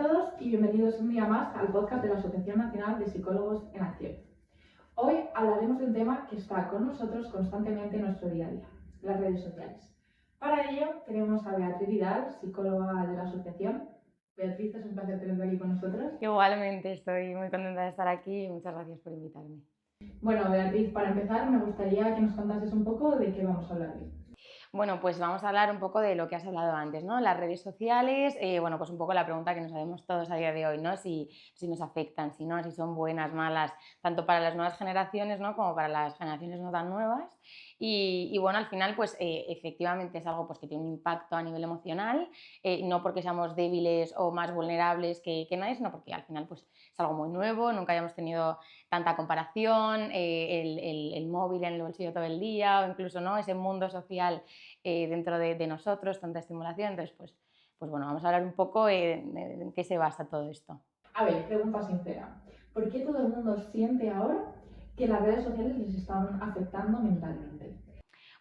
todos y bienvenidos un día más al podcast de la Asociación Nacional de Psicólogos en Acción. Hoy hablaremos de un tema que está con nosotros constantemente en nuestro día a día, las redes sociales. Para ello tenemos a Beatriz Vidal, psicóloga de la asociación. Beatriz, es un placer tenerte aquí con nosotros. Igualmente, estoy muy contenta de estar aquí y muchas gracias por invitarme. Bueno, Beatriz, para empezar me gustaría que nos contases un poco de qué vamos a hablar hoy. Bueno, pues vamos a hablar un poco de lo que has hablado antes, ¿no? Las redes sociales, bueno, pues un poco la pregunta que nos hacemos todos a día de hoy, ¿no? Si nos afectan, si no, si son buenas, malas, tanto para las nuevas generaciones, ¿no? Como para las generaciones no tan nuevas. Y bueno, al final, pues efectivamente es algo pues, que tiene un impacto a nivel emocional, no porque seamos débiles o más vulnerables que nadie, sino porque al final pues, es algo muy nuevo, nunca hayamos tenido tanta comparación, el móvil en el bolsillo todo el día o incluso ¿no? ese mundo social dentro de nosotros, tanta estimulación. Entonces, pues bueno, vamos a hablar un poco en qué se basa todo esto. A ver, pregunta sincera. ¿Por qué todo el mundo siente ahora que las redes sociales les están afectando mentalmente?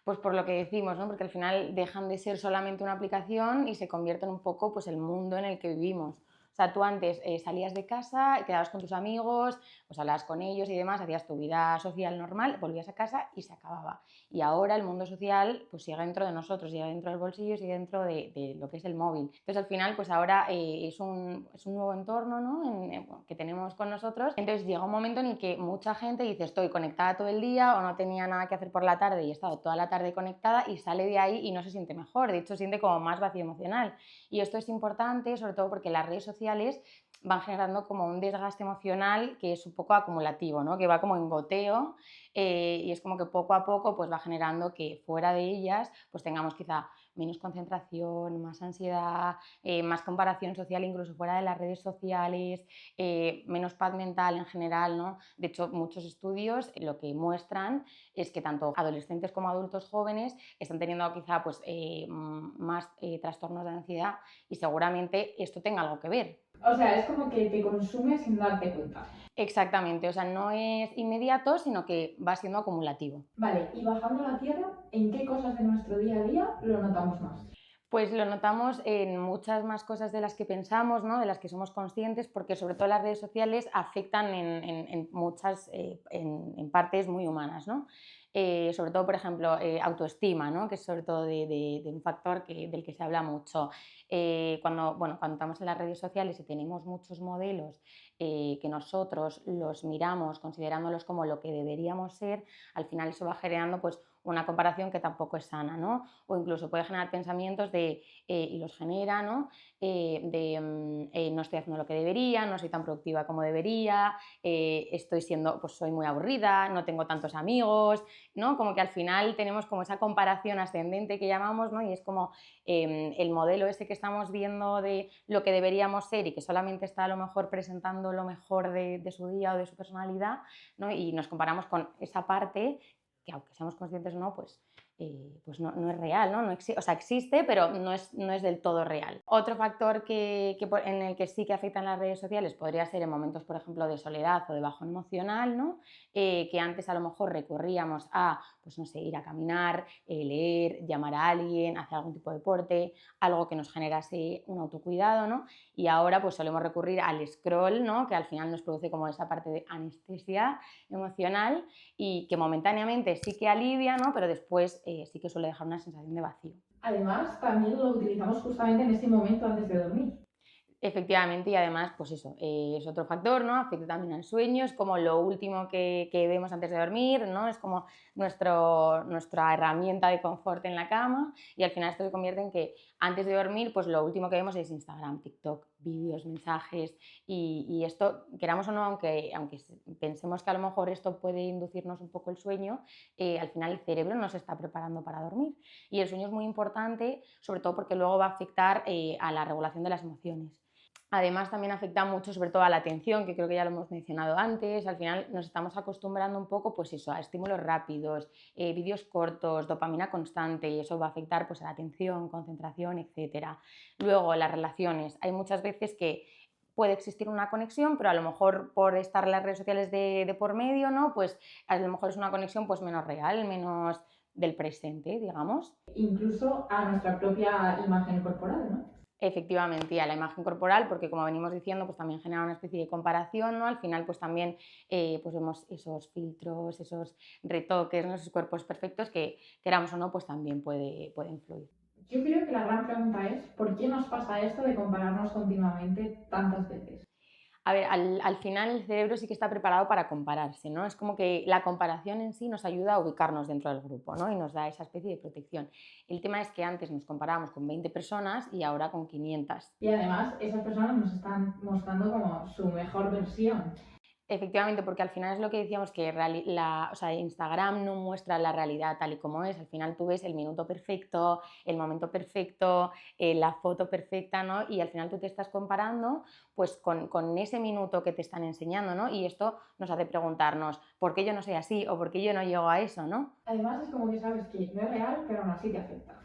Pues por lo que decimos, ¿no? Porque al final dejan de ser solamente una aplicación y se convierten un poco pues, el mundo en el que vivimos. O sea, tú antes salías de casa, quedabas con tus amigos, pues hablabas con ellos y demás, hacías tu vida social normal, volvías a casa y se acababa. Y ahora el mundo social pues sigue dentro de nosotros, sigue dentro del bolsillo, sigue dentro de lo que es el móvil. Entonces al final pues ahora es un nuevo entorno, ¿no? Que tenemos con nosotros. Entonces llega un momento en el que mucha gente dice estoy conectada todo el día o no tenía nada que hacer por la tarde y he estado toda la tarde conectada y sale de ahí y no se siente mejor, de hecho siente como más vacío emocional. Y esto es importante sobre todo porque las redes sociales van generando como un desgaste emocional que es un poco acumulativo, ¿no? Que va como en goteo y es como que poco a poco pues va generando que fuera de ellas pues tengamos quizá menos concentración, más ansiedad, más comparación social incluso fuera de las redes sociales, menos paz mental en general, ¿no? De hecho, muchos estudios lo que muestran es que tanto adolescentes como adultos jóvenes están teniendo quizá pues, más trastornos de ansiedad y seguramente esto tenga algo que ver. O sea, es como que te consume sin darte cuenta. Exactamente, o sea, no es inmediato, sino que va siendo acumulativo. Vale, y bajando a la tierra, ¿en qué cosas de nuestro día a día lo notamos más? Pues lo notamos en muchas más cosas de las que pensamos, ¿no? De las que somos conscientes, porque sobre todo las redes sociales afectan en muchas en partes muy humanas, ¿no? Sobre todo, por ejemplo, autoestima, ¿no? Que es sobre todo de un factor del que se habla mucho. Cuando estamos en las redes sociales y tenemos muchos modelos que nosotros los miramos considerándolos como lo que deberíamos ser, al final eso va generando pues, una comparación que tampoco es sana, ¿no? O incluso puede generar pensamientos y los genera, ¿no? No estoy haciendo lo que debería, no soy tan productiva como debería, pues soy muy aburrida, no tengo tantos amigos, ¿no? Como que al final tenemos como esa comparación ascendente que llamamos, ¿no? Y es como el modelo ese que estamos viendo de lo que deberíamos ser y que solamente está a lo mejor presentando lo mejor de su día o de su personalidad, ¿no? Y nos comparamos con esa parte que aunque seamos conscientes o no, pues no es real, ¿no? O sea, existe, pero no es del todo real. Otro factor en el que sí que afectan las redes sociales podría ser en momentos, por ejemplo, de soledad o de bajón emocional, ¿no? Que antes a lo mejor recurríamos a, pues no sé, ir a caminar, leer, llamar a alguien, hacer algún tipo de deporte, algo que nos generase un autocuidado, ¿no? Y ahora pues solemos recurrir al scroll, ¿no? Que al final nos produce como esa parte de anestesia emocional y que momentáneamente sí que alivia, ¿no? Pero después sí que suele dejar una sensación de vacío. Además, también lo utilizamos justamente en ese momento antes de dormir. Efectivamente, y además, pues eso, es otro factor, ¿no? Afecta también al sueño, es como lo último que vemos antes de dormir, ¿no? Es como nuestra herramienta de confort en la cama y al final esto se convierte en que antes de dormir, pues lo último que vemos es Instagram, TikTok, vídeos, mensajes y esto, queramos o no, aunque pensemos que a lo mejor esto puede inducirnos un poco el sueño, al final el cerebro no se está preparando para dormir y el sueño es muy importante, sobre todo porque luego va a afectar a la regulación de las emociones. Además también afecta mucho sobre todo a la atención, que creo que ya lo hemos mencionado antes. Al final nos estamos acostumbrando un poco pues eso, a estímulos rápidos, vídeos cortos, dopamina constante y eso va a afectar pues, a la atención, concentración, etc. Luego las relaciones. Hay muchas veces que puede existir una conexión, pero a lo mejor por estar las redes sociales de por medio, ¿no? Pues a lo mejor es una conexión pues, menos real, menos del presente, digamos. Incluso a nuestra propia imagen corporal, ¿no? Efectivamente, y a la imagen corporal, porque como venimos diciendo, pues también genera una especie de comparación, ¿no? Al final, pues también pues vemos esos filtros, esos retoques, ¿no? Esos cuerpos perfectos que, queramos o no, pues también puede influir. Yo creo que la gran pregunta es, ¿por qué nos pasa esto de compararnos continuamente tantas veces? A ver, al final el cerebro sí que está preparado para compararse, ¿no? Es como que la comparación en sí nos ayuda a ubicarnos dentro del grupo, ¿no? Y nos da esa especie de protección. El tema es que antes nos comparábamos con 20 personas y ahora con 500. Y además, esas personas nos están mostrando como su mejor versión. Efectivamente, porque al final es lo que decíamos, que o sea, Instagram no muestra la realidad tal y como es. Al final tú ves el minuto perfecto, el momento perfecto, la foto perfecta, ¿no? Y al final tú te estás comparando pues con ese minuto que te están enseñando, ¿no? Y esto nos hace preguntarnos, ¿por qué yo no soy así? ¿O por qué yo no llego a eso, ¿no? Además, es como que sabes que no es real, pero aún así te afecta.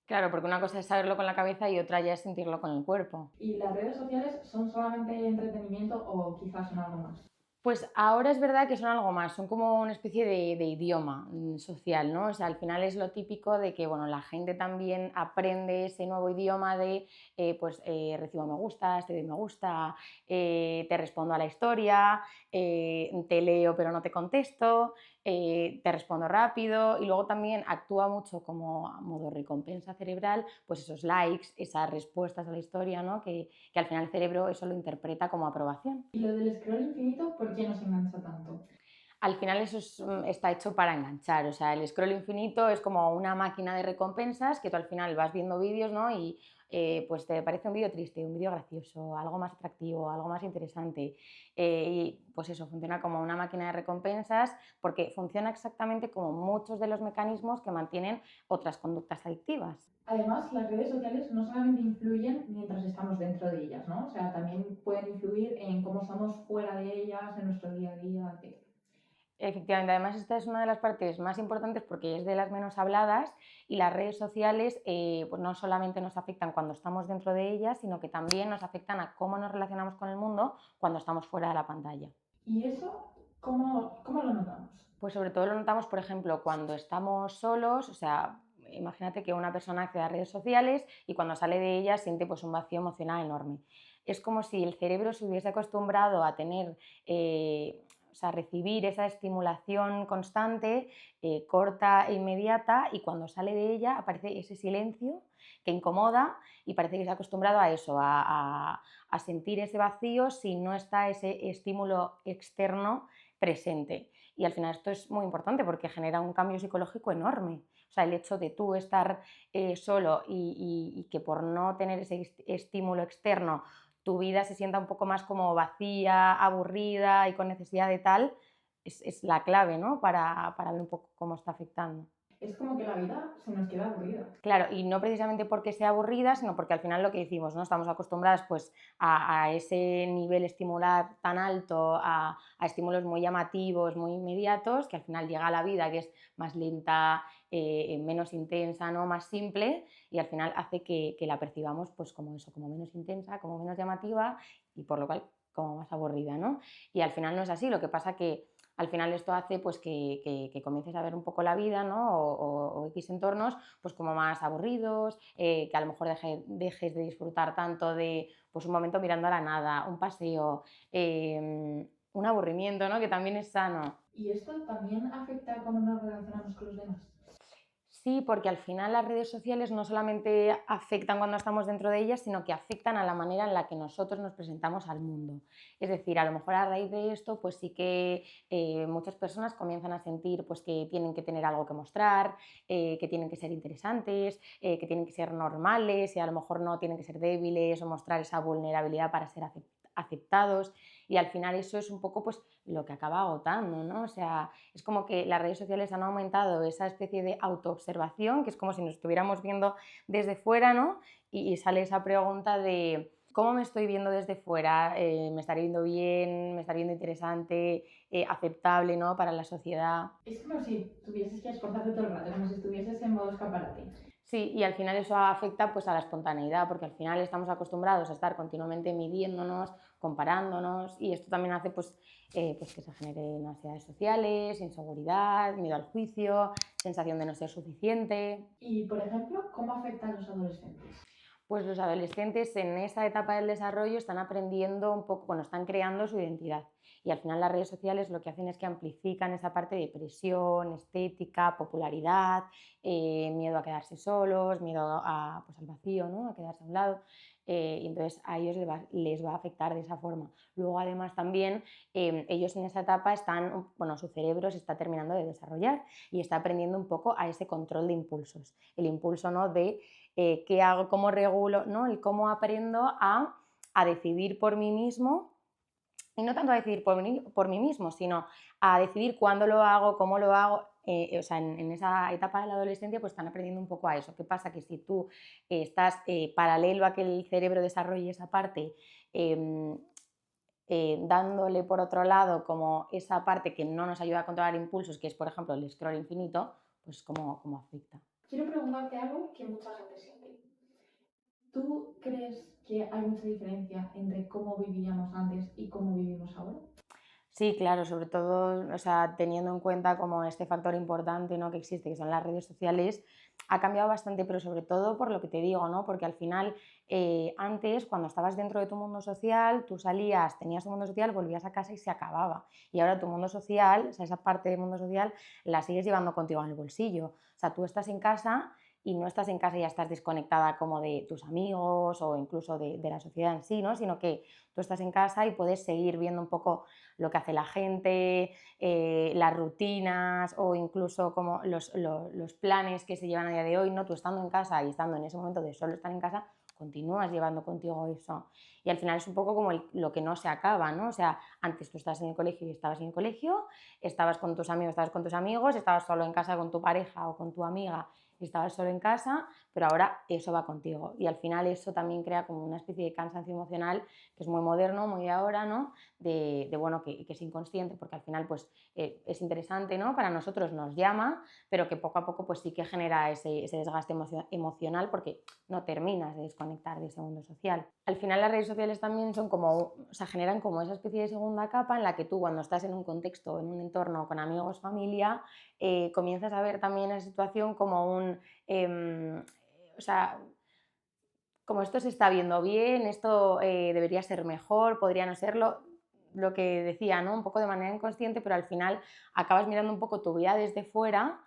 Claro, porque una cosa es saberlo con la cabeza y otra ya es sentirlo con el cuerpo. ¿Y las redes sociales son solamente entretenimiento o quizás son algo más? Pues ahora es verdad que son algo más, son como una especie de idioma social, ¿no? O sea, al final es lo típico de que, bueno, la gente también aprende ese nuevo idioma de, recibo me gustas, te doy me gusta, te respondo a la historia, te leo pero no te contesto, te respondo rápido y luego también actúa mucho como a modo recompensa cerebral, pues esos likes, esas respuestas a la historia, ¿no? Que al final el cerebro eso lo interpreta como aprobación. ¿Y lo del scroll infinito, por qué nos engancha tanto? Al final eso está hecho para enganchar, o sea, el scroll infinito es como una máquina de recompensas que tú al final vas viendo vídeos, ¿no? Y pues te parece un vídeo triste, un vídeo gracioso, algo más atractivo, algo más interesante. Y pues eso, funciona como una máquina de recompensas porque funciona exactamente como muchos de los mecanismos que mantienen otras conductas adictivas. Además, las redes sociales no solamente influyen mientras estamos dentro de ellas, ¿no? O sea, también pueden influir en cómo estamos fuera de ellas, en nuestro día a día, etc. Efectivamente, además esta es una de las partes más importantes porque es de las menos habladas y las redes sociales pues no solamente nos afectan cuando estamos dentro de ellas, sino que también nos afectan a cómo nos relacionamos con el mundo cuando estamos fuera de la pantalla. ¿Y eso cómo lo notamos? Pues sobre todo lo notamos, por ejemplo, cuando estamos solos, o sea, imagínate que una persona accede a redes sociales y cuando sale de ellas siente pues un vacío emocional enorme. Es como si el cerebro se hubiese acostumbrado a tener, o sea, recibir esa estimulación constante, corta e inmediata, y cuando sale de ella aparece ese silencio que incomoda y parece que se ha acostumbrado a eso, a sentir ese vacío si no está ese estímulo externo presente. Y al final esto es muy importante porque genera un cambio psicológico enorme. O sea, el hecho de tú estar solo y que por no tener ese estímulo externo tu vida se sienta un poco más como vacía, aburrida y con necesidad de tal, es la clave, ¿no? Para ver un poco cómo está afectando. Es como que la vida se nos queda aburrida. Claro, y no precisamente porque sea aburrida, sino porque al final lo que decimos, ¿no? Estamos acostumbradas pues a ese nivel estimular tan alto, a estímulos muy llamativos, muy inmediatos, que al final llega a la vida que es más lenta, menos intensa, ¿no? Más simple, y al final hace que la percibamos pues como eso, como menos intensa, como menos llamativa y por lo cual como más aburrida, ¿no? Y al final no es así, lo que pasa que al final esto hace pues que comiences a ver un poco la vida, ¿no? O X entornos pues como más aburridos, que a lo mejor dejes de disfrutar tanto de pues un momento mirando a la nada, un paseo, un aburrimiento, ¿no? Que también es sano. ¿Y esto también afecta a cómo nos relacionamos con los demás? Sí, porque al final las redes sociales no solamente afectan cuando estamos dentro de ellas, sino que afectan a la manera en la que nosotros nos presentamos al mundo. Es decir, a lo mejor a raíz de esto, pues sí que muchas personas comienzan a sentir pues, que tienen que tener algo que mostrar, que tienen que ser interesantes, que tienen que ser normales y a lo mejor no tienen que ser débiles o mostrar esa vulnerabilidad para ser aceptados. Y al final eso es un poco pues, lo que acaba agotando, ¿no? O sea, es como que las redes sociales han aumentado esa especie de autoobservación, que es como si nos estuviéramos viendo desde fuera, ¿no? Y sale esa pregunta de ¿cómo me estoy viendo desde fuera? ¿Me estaré viendo bien? ¿Me estaré viendo interesante? ¿Aceptable, ¿no? Para la sociedad? Es como si tuvieses que esforzarte todo el rato, como si estuvieses en modo escaparate. Sí, y al final eso afecta pues, a la espontaneidad, porque al final estamos acostumbrados a estar continuamente midiéndonos, comparándonos, y esto también hace pues que se generen ansiedades sociales, inseguridad, miedo al juicio, sensación de no ser suficiente. Y, por ejemplo, ¿cómo afecta a los adolescentes? Pues los adolescentes en esa etapa del desarrollo están aprendiendo un poco, bueno, están creando su identidad y al final las redes sociales lo que hacen es que amplifican esa parte de presión, estética, popularidad, miedo a quedarse solos, miedo pues al vacío, ¿no? A quedarse a un lado. Y entonces a ellos les va a afectar de esa forma. Luego además también ellos en esa etapa están, bueno, su cerebro se está terminando de desarrollar y está aprendiendo un poco a ese control de impulsos. El impulso, ¿no? De qué hago, cómo regulo, ¿no? El cómo aprendo a decidir por mí mismo y no tanto a decidir por mí mismo, sino a decidir cuándo lo hago, cómo lo hago. O sea, en esa etapa de la adolescencia pues están aprendiendo un poco a eso. ¿Qué pasa? Que si tú estás paralelo a que el cerebro desarrolle esa parte, eh, dándole por otro lado como esa parte que no nos ayuda a controlar impulsos, que es por ejemplo el scroll infinito, pues cómo afecta. Quiero preguntarte algo que mucha gente siente. ¿Tú crees que hay mucha diferencia entre cómo vivíamos antes y cómo vivimos ahora? Sí, claro, sobre todo, o sea, teniendo en cuenta como este factor importante, ¿no? Que existe, que son las redes sociales, ha cambiado bastante, pero sobre todo por lo que te digo, ¿no? Porque al final, antes, cuando estabas dentro de tu mundo social, tú salías, tenías tu mundo social, volvías a casa y se acababa. Y ahora tu mundo social, o sea, esa parte del mundo social, la sigues llevando contigo en el bolsillo. O sea, tú estás en casa y no estás en casa y ya estás desconectada como de tus amigos o incluso de la sociedad en sí, ¿no? Sino que tú estás en casa y puedes seguir viendo un poco lo que hace la gente, las rutinas o incluso como los planes que se llevan a día de hoy, ¿no? Tú estando en casa y estando en ese momento de solo estar en casa, continúas llevando contigo eso. Y al final es un poco como lo que no se acaba, ¿no? O sea, antes tú estabas en el colegio y estabas en el colegio, estabas con tus amigos, estabas con tus amigos, estabas solo en casa con tu pareja o con tu amiga y estabas solo en casa, pero ahora eso va contigo. Y al final eso también crea como una especie de cansancio emocional que es muy moderno, muy de ahora, ¿no? Bueno, que es inconsciente, porque al final pues es interesante, ¿no? Para nosotros nos llama, pero que poco a poco pues sí que genera ese desgaste emocional porque no terminas de desconectar de ese mundo social. Al final las redes sociales también son como, o sea, generan como esa especie de segunda capa en la que tú cuando estás en un contexto, en un entorno con amigos, familia, comienzas a ver también esa situación como o sea, como esto se está viendo bien, esto debería ser mejor, podría no serlo, lo que decía, ¿no? Un poco de manera inconsciente, pero al final acabas mirando un poco tu vida desde fuera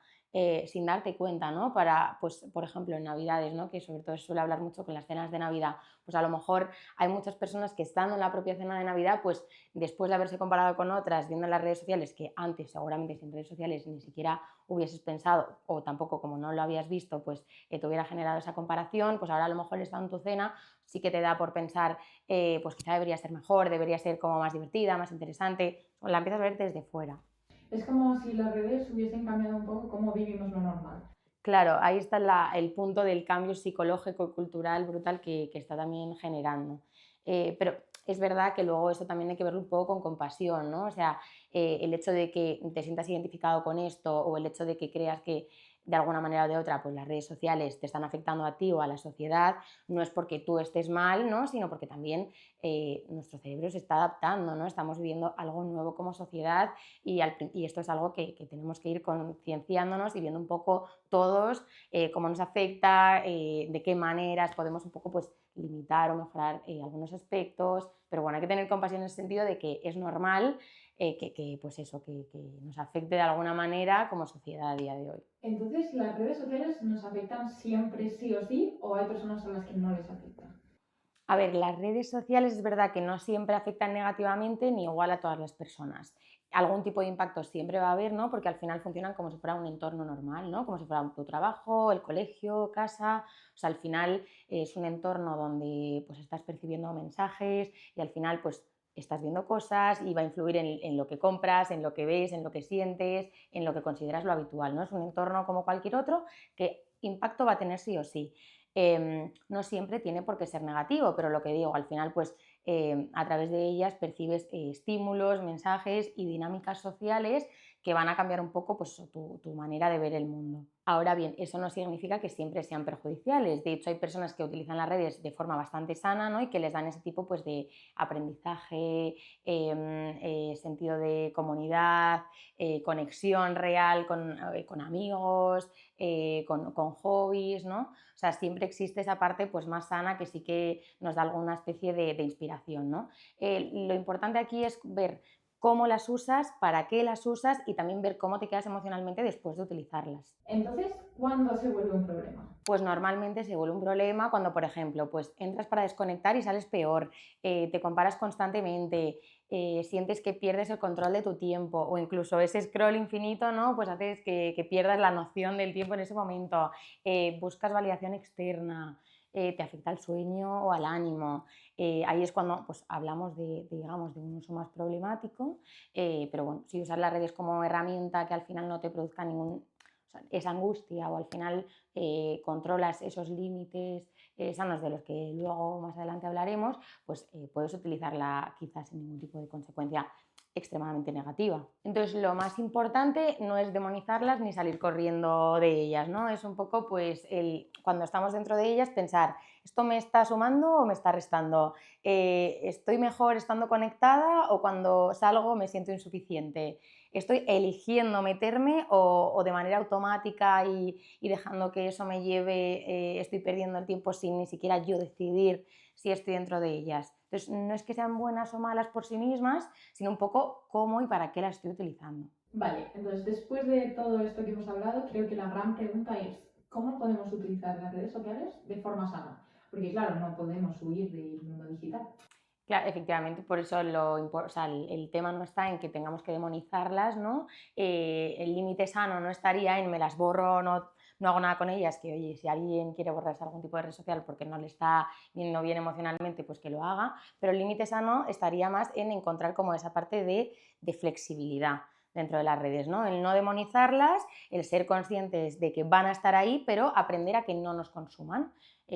sin darte cuenta, ¿no? Para, pues, por ejemplo, en Navidades, ¿no? Que sobre todo se suele hablar mucho con las cenas de Navidad, pues a lo mejor hay muchas personas que estando en la propia cena de Navidad, pues después de haberse comparado con otras, viendo en las redes sociales, que antes seguramente sin redes sociales ni siquiera hubieses pensado, o tampoco como no lo habías visto, pues te hubiera generado esa comparación, pues ahora a lo mejor estando en tu cena sí que te da por pensar, pues quizá debería ser mejor, debería ser como más divertida, más interesante, la empiezas a ver desde fuera. Es como si las redes hubiesen cambiado un poco cómo vivimos lo normal. Claro, ahí está el punto del cambio psicológico y cultural brutal que está también generando. Pero es verdad que luego eso también hay que verlo un poco con compasión, ¿no? O sea, el hecho de que te sientas identificado con esto o el hecho de que creas que de alguna manera o de otra pues las redes sociales te están afectando a ti o a la sociedad, no es porque tú estés mal, ¿no? Sino porque también nuestro cerebro se está adaptando, ¿no? Estamos viviendo algo nuevo como sociedad y esto es algo que tenemos que ir concienciándonos y viendo un poco todos cómo nos afecta, de qué maneras podemos un poco pues limitar o mejorar algunos aspectos, pero bueno, hay que tener compasión en el sentido de que es normal pues eso, que nos afecte de alguna manera como sociedad a día de hoy. Entonces, ¿las redes sociales nos afectan siempre sí o sí o hay personas a las que no les afectan? A ver, las redes sociales es verdad que no siempre afectan negativamente ni igual a todas las personas. Algún tipo de impacto siempre va a haber, ¿no? Porque al final funcionan como si fuera un entorno normal, ¿no? Como si fuera tu trabajo, el colegio, casa. O sea, al final es un entorno donde pues estás percibiendo mensajes y al final pues estás viendo cosas y va a influir en lo que compras, en lo que ves, en lo que sientes, en lo que consideras lo habitual, ¿no? Es un entorno como cualquier otro que impacto va a tener sí o sí. No siempre tiene por qué ser negativo, pero lo que digo, al final pues a través de ellas percibes estímulos, mensajes y dinámicas sociales que van a cambiar un poco pues, tu manera de ver el mundo. Ahora bien, eso no significa que siempre sean perjudiciales. De hecho, hay personas que utilizan las redes de forma bastante sana, ¿no? Y que les dan ese tipo pues, de aprendizaje, sentido de comunidad, conexión real con amigos, con hobbies, ¿no? O sea, siempre existe esa parte pues, más sana que sí que nos da alguna especie de inspiración, ¿no? Lo importante aquí es ver cómo las usas, para qué las usas y también ver cómo te quedas emocionalmente después de utilizarlas. Entonces, ¿cuándo se vuelve un problema? Pues normalmente se vuelve un problema cuando, por ejemplo, pues entras para desconectar y sales peor, te comparas constantemente, sientes que pierdes el control de tu tiempo o incluso ese scroll infinito, ¿no? Pues haces que pierdas la noción del tiempo en ese momento, buscas validación externa, te afecta al sueño o al ánimo. Ahí es cuando pues, hablamos digamos, de un uso más problemático, pero bueno, si usas las redes como herramienta que al final no te produzca ningún, o sea, esa angustia o al final controlas esos límites sanos de los que luego más adelante hablaremos, pues puedes utilizarla quizás sin ningún tipo de consecuencia extremadamente negativa. Entonces lo más importante no es demonizarlas ni salir corriendo de ellas, ¿no? Es un poco pues cuando estamos dentro de ellas pensar, ¿esto me está sumando o me está restando? ¿Estoy mejor estando conectada o cuando salgo me siento insuficiente? ¿Estoy eligiendo meterme o de manera automática y dejando que eso me lleve, estoy perdiendo el tiempo sin ni siquiera yo decidir si estoy dentro de ellas? Entonces, no es que sean buenas o malas por sí mismas, sino un poco cómo y para qué las estoy utilizando. Vale, entonces después de todo esto que hemos hablado, creo que la gran pregunta es, ¿cómo podemos utilizar las redes sociales de forma sana? Porque claro, no podemos huir del mundo digital. Claro, efectivamente, por eso o sea, el tema no está en que tengamos que demonizarlas, ¿no? El límite sano no estaría en me las borro, no hago nada con ellas, que oye, si alguien quiere borrarse algún tipo de red social porque no le está viendo bien emocionalmente, pues que lo haga, pero el límite sano estaría más en encontrar como esa parte de flexibilidad dentro de las redes, ¿no? El no demonizarlas, el ser conscientes de que van a estar ahí, pero aprender a que no nos consuman.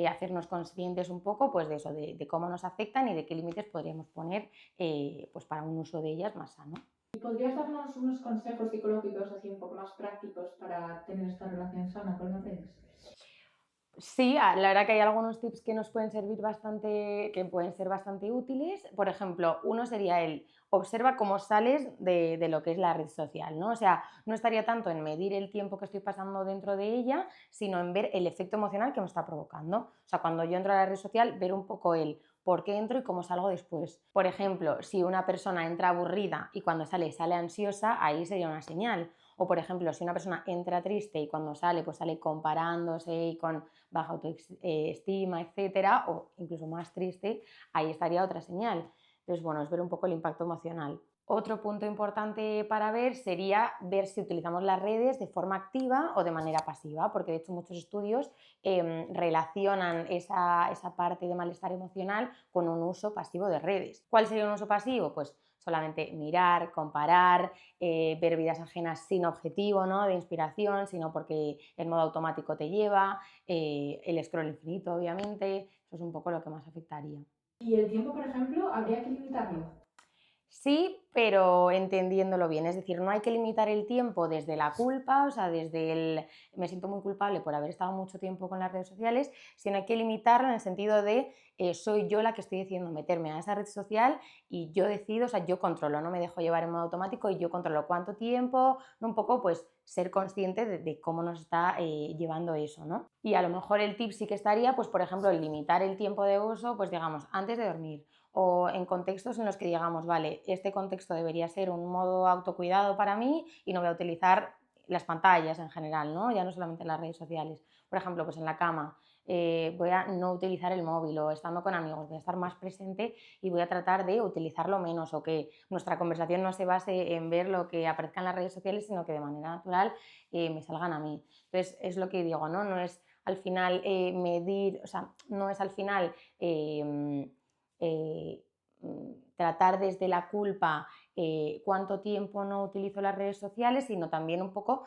Hacernos conscientes un poco pues, de eso, de cómo nos afectan y de qué límites podríamos poner pues, para un uso de ellas más sano. ¿Y podrías darnos unos consejos psicológicos así un poco más prácticos para tener esta relación sana con las redes? Sí, la verdad que hay algunos tips que nos pueden servir bastante, que pueden ser bastante útiles. Por ejemplo, uno sería el observa cómo sales de lo que es la red social, ¿no? O sea, no estaría tanto en medir el tiempo que estoy pasando dentro de ella, sino en ver el efecto emocional que me está provocando. O sea, cuando yo entro a la red social, ver un poco el por qué entro y cómo salgo después. Por ejemplo, si una persona entra aburrida y cuando sale ansiosa, ahí sería una señal. O, por ejemplo, si una persona entra triste y cuando sale, pues sale comparándose y con baja autoestima, etcétera, o incluso más triste, ahí estaría otra señal. Entonces, bueno, es ver un poco el impacto emocional. Otro punto importante para ver sería ver si utilizamos las redes de forma activa o de manera pasiva, porque de hecho muchos estudios relacionan esa parte de malestar emocional con un uso pasivo de redes. ¿Cuál sería un uso pasivo? Pues solamente mirar, comparar, ver vidas ajenas sin objetivo, ¿no? De inspiración, sino porque el modo automático te lleva, el scroll infinito, obviamente, eso es un poco lo que más afectaría. ¿Y el tiempo, por ejemplo, habría que limitarlo? Sí, pero entendiéndolo bien, es decir, no hay que limitar el tiempo desde la culpa, o sea, desde el me siento muy culpable por haber estado mucho tiempo con las redes sociales, sino hay que limitarlo en el sentido de soy yo la que estoy decidiendo meterme a esa red social y yo decido, o sea, yo controlo, no me dejo llevar en modo automático y yo controlo cuánto tiempo, ¿no? Un poco pues ser consciente de cómo nos está llevando eso, ¿no? Y a lo mejor el tip sí que estaría, pues por ejemplo, limitar el tiempo de uso, pues digamos, antes de dormir o en contextos en los que digamos, vale, este contexto debería ser un modo autocuidado para mí y no voy a utilizar las pantallas en general, ¿no? Ya no solamente las redes sociales. Por ejemplo, pues en la cama voy a no utilizar el móvil o estando con amigos voy a estar más presente y voy a tratar de utilizarlo menos o que nuestra conversación no se base en ver lo que aparezca en las redes sociales, sino que de manera natural me salgan a mí. Entonces, es lo que digo, ¿no? No es al final medir, o sea, no es al final eh, tratar desde la culpa cuánto tiempo no utilizo las redes sociales, sino también un poco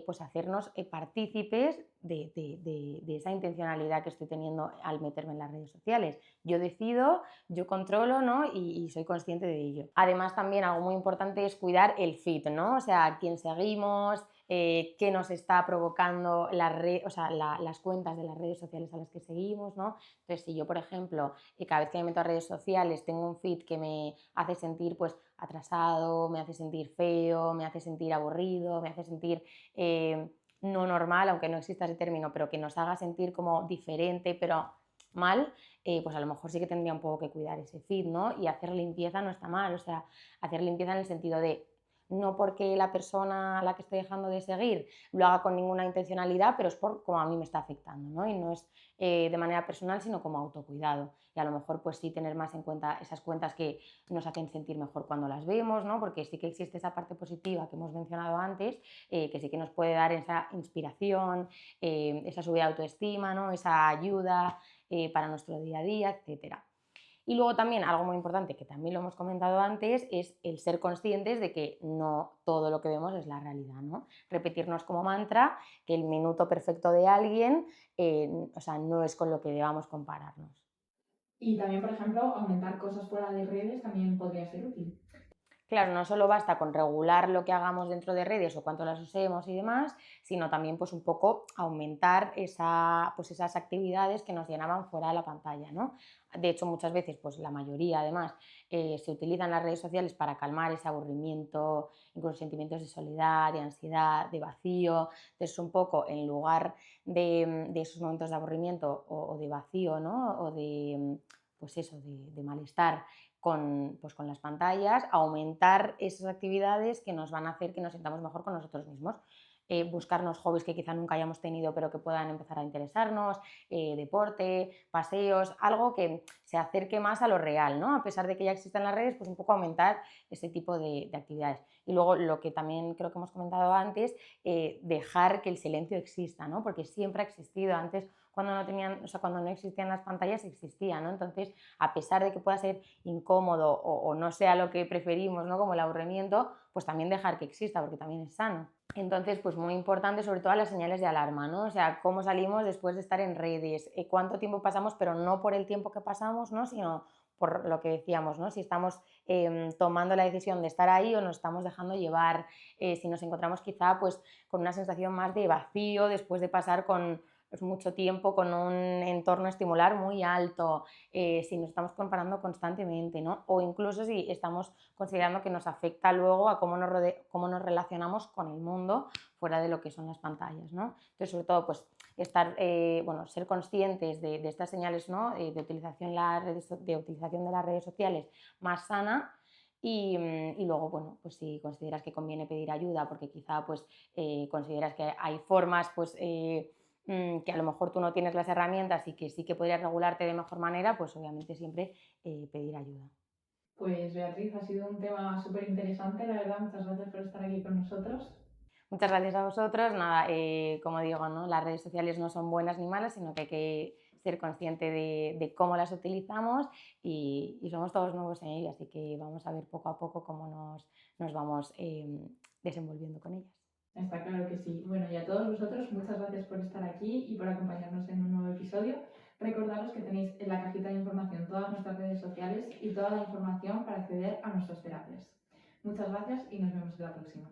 pues hacernos partícipes de esa intencionalidad que estoy teniendo al meterme en las redes sociales. Yo decido, yo controlo, ¿no? Y soy consciente de ello. Además, también algo muy importante es cuidar el feed, ¿no? O sea, a quién seguimos, qué nos está provocando o sea, las cuentas de las redes sociales a las que seguimos, ¿no? Entonces, si yo, por ejemplo, cada vez que me meto a redes sociales tengo un feed que me hace sentir pues atrasado, me hace sentir feo, me hace sentir aburrido, me hace sentir no normal, aunque no exista ese término, pero que nos haga sentir como diferente, pero mal, pues a lo mejor sí que tendría un poco que cuidar ese feed, ¿no? Y hacer limpieza no está mal, o sea, hacer limpieza en el sentido de no porque la persona a la que estoy dejando de seguir lo haga con ninguna intencionalidad, pero es por cómo a mí me está afectando, ¿no? Y no es de manera personal, sino como autocuidado. Y a lo mejor pues sí tener más en cuenta esas cuentas que nos hacen sentir mejor cuando las vemos, ¿no? Porque sí que existe esa parte positiva que hemos mencionado antes, que sí que nos puede dar esa inspiración, esa subida de autoestima, ¿no? Esa ayuda para nuestro día a día, etcétera. Y luego también algo muy importante, que también lo hemos comentado antes, es el ser conscientes de que no todo lo que vemos es la realidad, ¿no? Repetirnos como mantra que el minuto perfecto de alguien, o sea, no es con lo que debamos compararnos. Y también, por ejemplo, aumentar cosas fuera de redes también podría ser útil. Claro, no solo basta con regular lo que hagamos dentro de redes o cuánto las usemos y demás, sino también pues un poco aumentar pues esas actividades que nos llenaban fuera de la pantalla, ¿no? De hecho, muchas veces, pues la mayoría además, se utilizan las redes sociales para calmar ese aburrimiento, incluso sentimientos de soledad, de ansiedad, de vacío. Entonces, un poco en lugar de esos momentos de aburrimiento o de vacío, ¿no? O de, pues eso, de malestar pues con las pantallas, aumentar esas actividades que nos van a hacer que nos sintamos mejor con nosotros mismos. Buscarnos hobbies que quizá nunca hayamos tenido pero que puedan empezar a interesarnos, deporte, paseos, algo que se acerque más a lo real, ¿no? A pesar de que ya existen las redes, pues un poco aumentar ese tipo de actividades. Y luego lo que también creo que hemos comentado antes, dejar que el silencio exista, ¿no? Porque siempre ha existido. Antes, cuando no tenían, o sea, cuando no existían las pantallas, existía, ¿no? Entonces, a pesar de que pueda ser incómodo o no sea lo que preferimos, ¿no? Como el aburrimiento, pues también dejar que exista, porque también es sano. Entonces, pues muy importante, sobre todo las señales de alarma, ¿no? O sea, cómo salimos después de estar en redes, cuánto tiempo pasamos, pero no por el tiempo que pasamos, ¿no? Sino por lo que decíamos, ¿no? Si estamos tomando la decisión de estar ahí o nos estamos dejando llevar, si nos encontramos quizá pues con una sensación más de vacío después de pasar con pues, mucho tiempo con un entorno estimular muy alto, si nos estamos comparando constantemente, ¿no? O incluso si estamos considerando que nos afecta luego a cómo nos relacionamos con el mundo fuera de lo que son las pantallas, ¿no? Entonces, sobre todo, pues bueno, ser conscientes de estas señales, ¿no? De utilización, de utilización de las redes sociales más sana. Y luego, bueno, pues si consideras que conviene pedir ayuda porque quizá pues consideras que hay formas pues que a lo mejor tú no tienes las herramientas y que sí que podrías regularte de mejor manera, pues obviamente siempre pedir ayuda. Pues Beatriz, ha sido un tema súper interesante, la verdad, muchas gracias por estar aquí con nosotros. Muchas gracias a vosotros. Nada, como digo, ¿no? Las redes sociales no son buenas ni malas, sino que hay que ser consciente de cómo las utilizamos y somos todos nuevos en ellas, así que vamos a ver poco a poco cómo nos vamos desenvolviendo con ellas. Está claro que sí. Bueno, y a todos vosotros, muchas gracias por estar aquí y por acompañarnos en un nuevo episodio. Recordaros que tenéis en la cajita de información todas nuestras redes sociales y toda la información para acceder a nuestras terapias. Muchas gracias y nos vemos en la próxima.